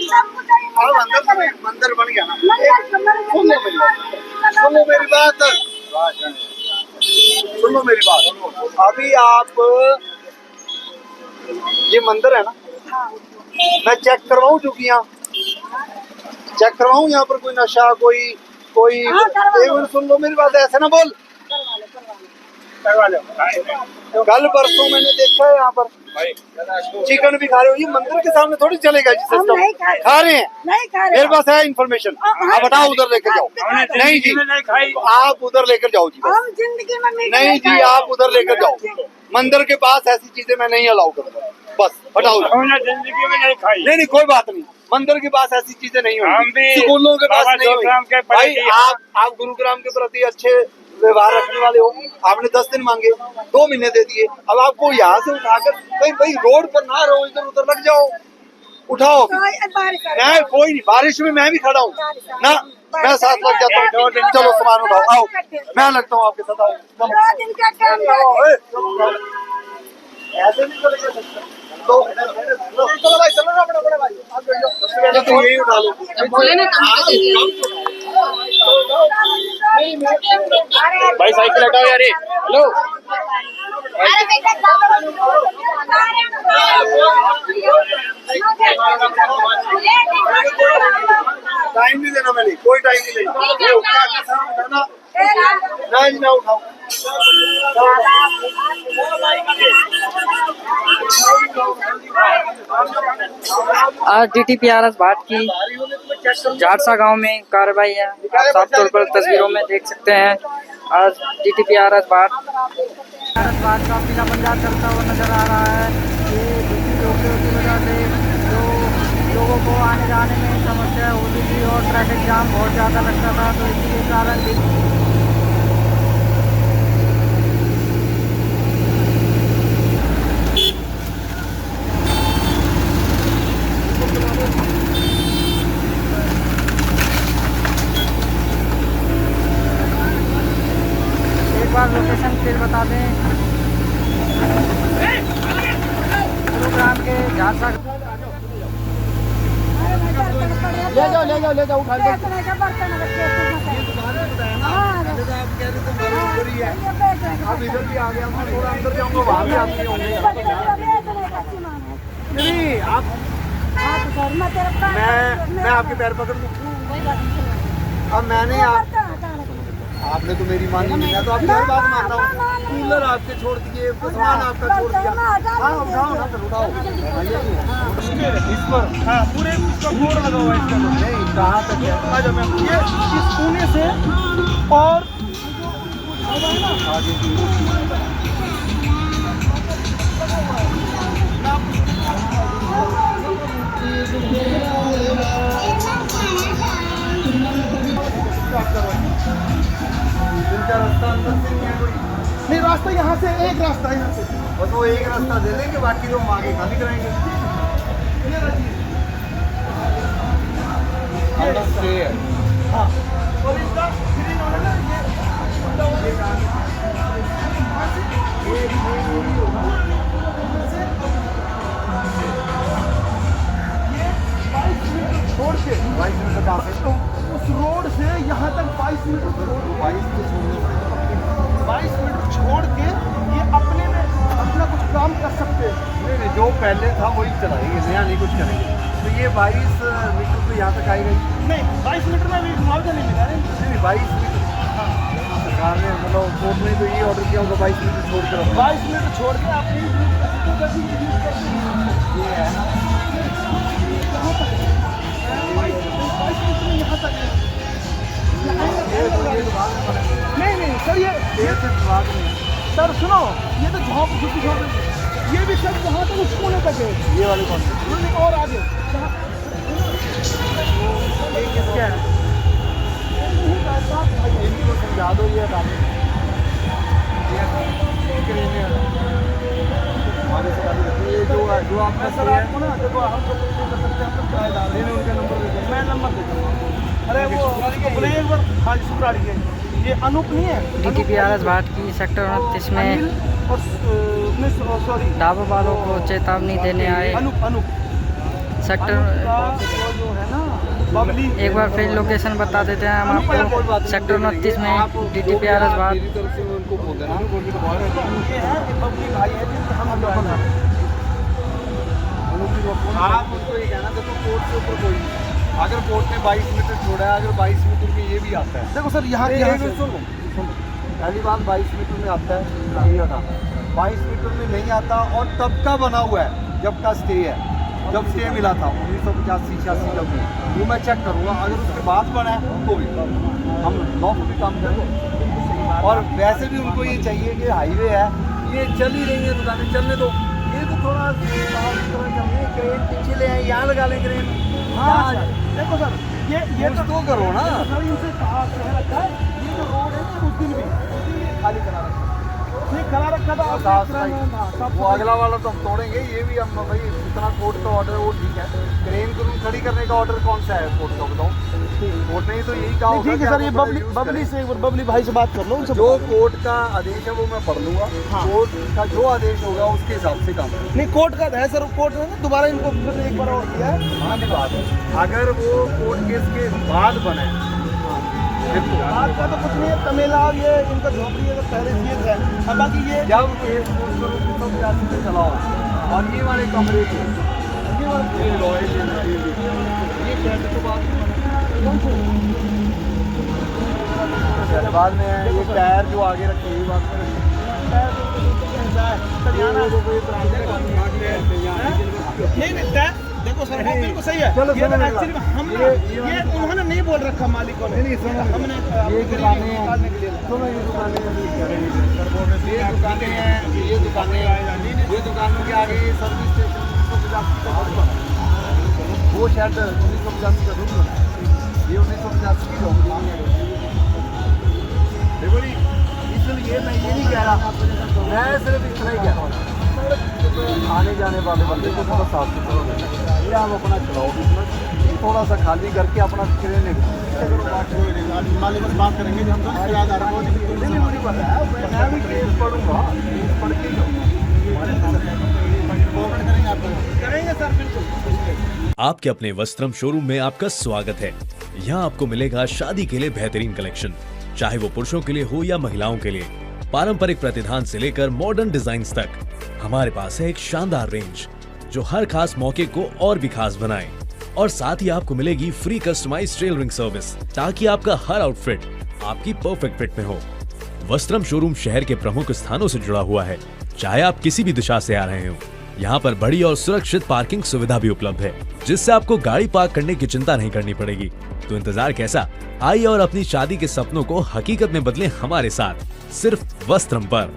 अब अंदर तो एक मंदिर बन गया ना। सुनो मेरी बात, सुनो मेरी बात। अभी आप ये मंदिर है ना, मैं चेक करवाऊं चूंकि यहाँ चेक करवाऊं यहाँ पर कोई नशा कोई कोई एक मिनट सुन लो मेरी बात, ऐसे ना बोल। करवा लो। कल परसों मैंने देखा है यहाँ पर चिकन भी खा रहे हो, ये मंदिर के सामने थोड़ी चलेगा जी सिस्टम। खा रहे हैं, मेरे पास है इन्फॉर्मेशन। आप बताओ उधर लेकर जाओ। नहीं जी आप उधर लेकर जाओ जी, जिंदगी में नहीं जी आप उधर लेकर जाओ। मंदिर के पास ऐसी चीजें मैं नहीं अलाउ करूँगा, बस हटाओ। जिंदगी में नहीं खाई। नहीं कोई बात नहीं, मंदिर के पास ऐसी चीजें नहीं होंगी, स्कूलों के पास नहीं होंगी। भाई आप गुरुग्राम के प्रति अच्छे व्यवहार रखने वाले हो, आपने 10 दिन मांगे, 2 महीने दे दिए। अब आपको यहाँ से उठाकर भाई रोड पर ना रहो, इधर उधर लग जाओ, उठाओ। मैं कोई नहीं, बारिश में मैं भी खड़ा हूँ ना, मैं साथ लग जाता हूँ। चलो सामान उठाओ, आओ मैं लगता हूँ आपके साथ, आओ। ऐसे नहीं चलेगा। तो चलो भाई, चलो ना बड़ा बड़ा भाई, आप तो यही उठा लो। बोले ना भाई साइकिल हटाओ यार। हेलो टाइम नहीं देना, मैंने कोई टाइम नहीं लेना। ये उठाना ना जी, ना उठाओ। आज DTPRS भाट की जाटसा गांव में कार्रवाई है। आप साफ तौर पर तस्वीरों में देख सकते हैं। आज DTPRS भाट का पीला पंजा चलता हुआ नजर आ रहा है। ये दूसरी रोकों की वजह से जो लोगों को आने जाने में समस्या होती थी और ट्रैफिक जाम बहुत ज़्यादा लगता था, तो इसी के कारण लोकेशन फिर बता दें। गुरुग्राम के झारसा ले जाओ उठा लो। आप इधर भी आ गया, मैं थोड़ा अंदर जाऊंगा, वहाँ भी आप नहीं होंगे। नहीं आप मैं आपके पैर पकड़ लूँ। अब मैंने आपने तो मेरी मानी नहीं, मैं तो आपकी हर बात मानता हूँ। कूलर आपके छोड़ दिए, सामान आपका छोड़ दिया। हाँ उठाओ ना, फिर उठाओ इस पर। हाँ पूरे बोर्ड लगा हुआ है इसका। नहीं कहाँ तक है, आजा मैं ये इस कोने से और रास्ता अंदर से नहीं है कोई। नहीं रास्ता यहाँ से, एक रास्ता है यहाँ से, बस वो एक रास्ता दे देंगे, बाकी तो हम आगे खाली कराएंगे। हाँ और इसका ग्रीन वाला ना, ये 22 मीटर छोड़ के 22 मीटर कहाँ से, उस रोड से यहाँ तक 22 मीटर रोड, 22 मीटर छोड़ के ये अपने में अपना कुछ काम कर सकते हैं। नहीं जो पहले था वही चलाएंगे, नया नहीं कुछ करेंगे। तो ये 22 मीटर तो यहाँ तक आएगा नहीं, 22 मीटर में भी मुआवजा नहीं मिला है। नहीं 22 मीटर सरकार ने मतलब कोर्ट ने तो ये ऑर्डर किया होगा 22 मीटर छोड़ कर, 22 मीटर छोड़ के आप ये है ना यहाँ तक नहीं सर, ये सर सुनो, ये तो झोंप झुकी झोंप, ये भी सर वहाँ तक उस कोने तक है। ये वाली कौन सी और आगे क्या है, इनको समझा दो। ये जो आपका सर आपको ना देखो, हम लोग कर सकते हैं, हम लोग किराएदार हैं, उनका नंबर दे दो, मैं नंबर दे दूँगा। अरे वो बोले एक बार हाँ शुक्रानी है, ये अनूप नहीं है। DTPRS भाट की सेक्टर 29 में ढाबा वालों को चेतावनी देने आए। अनूप सेक्टर एक बार फिर लोकेशन बता देते हैं हम आपको। सेक्टर 29 में DTPRS बात। आप उनको ये कहना, देखो कोर्ट से ऊपर कोई नहीं। अगर कोर्ट ने 22 मीटर छोड़ा है, अगर 22 मीटर में ये भी आता है, देखो सर यहाँ सुनो, पहली बात 22 मीटर में आता है, ये होता 22 मीटर में नहीं आता, और तब का बना हुआ है जब का स्टे है, जब स्टे मिला था 1985-86 तक में, वो मैं चेक करूँगा। अगर उसके बाद बना है तो भी हम लॉ को भी काम करेंगे। और वैसे भी उनको ये चाहिए कि हाईवे है, ये चल ही रही है दुकानें, चलने दो, ये तो थोड़ा क्रेन पीछे ले आए, यहाँ लगा लें क्रेन। हाँ देखो सर ये तो करो ना, सर इनसे कहा रखा है, ये जो रोड है ना उस दिन भी खाली करा रखा है, करा रखा था। वो अगला वाला तो हम तोड़ेंगे, ये भी हम भाई इतना कोर्ट का ऑर्डर है वो ठीक है। क्रेन को खड़ी करने का ऑर्डर कौन सा है कोर्ट का, बताओ? कोर्ट ने तो यही कहा होगा। ठीक है सर, ये बबली से एक बार बबली भाई से बात कर लो। जो कोर्ट का आदेश है वो मैं पढ़ लूंगा। कोर्ट का जो आदेश होगा उसके हिसाब से काम करेंगे। नहीं कोर्ट का है सर, कोर्ट ने ना दोबारा इनको फिर एक बार और किया है। हाँ की बात है, अगर वो कोर्ट केस के बाद बने बात का तो कुछ नहीं है, तमेला ये इनका झोपड़ी है तो पहले ये है। अब बाकी ये जब केस सब जाति से चलाओ, और ये वाले कमरे के ये लॉयर ये कहते तो बात बाद में है, ये टायर जो आगे रखे ये बात नहीं देखो सर वो बिल्कुल सही है। चलो ये एक्चुअली हम ये उन्होंने नहीं बोल रखा मालिकों ने, हमने ये दुकानें हैं, सुनो ये दुकानें हैं, ये दुकानें हैं, ये दुकानों के आगे ये सर्विस स्टेशन 1985 का बहुत बना है। वो शायद 1985 का रूम बना है, ये 1985 की जॉब है। देखो जी, इसलिए मैं ये नहीं कह रहा, मैं सिर्फ इतना ही कह रहा हूँ आने जाने वाले बंदे को थोड़ा साफ सुथरा देना, ये आप अपना चलाओ बिजनेस, थोड़ा सा खाली करके अपना क्रेन मालिक से बात करेंगे जो हम नहीं मुझे पता है, मैं भी केस पढ़ूँगा, केस पढ़ के करेंगे सर बिल्कुल। आपके अपने वस्त्रम शोरूम में आपका स्वागत है। यहाँ आपको मिलेगा शादी के लिए बेहतरीन कलेक्शन, चाहे वो पुरुषों के लिए हो या महिलाओं के लिए। पारंपरिक प्रतिधान से लेकर मॉडर्न डिजाइन्स तक हमारे पास है एक शानदार रेंज जो हर खास मौके को और भी खास बनाए। और साथ ही आपको मिलेगी फ्री कस्टमाइज्ड टेलरिंग सर्विस, ताकि आपका हर आउटफिट आपकी परफेक्ट फिट में हो। वस्त्रम शोरूम शहर के प्रमुख स्थानों से जुड़ा हुआ है, चाहे आप किसी भी दिशा से आ रहे हो। यहाँ पर बड़ी और सुरक्षित पार्किंग सुविधा भी उपलब्ध है, जिससे आपको गाड़ी पार्क करने की चिंता नहीं करनी पड़ेगी। तो इंतजार कैसा, आइए और अपनी शादी के सपनों को हकीकत में बदलें हमारे साथ, सिर्फ वस्त्रम पर।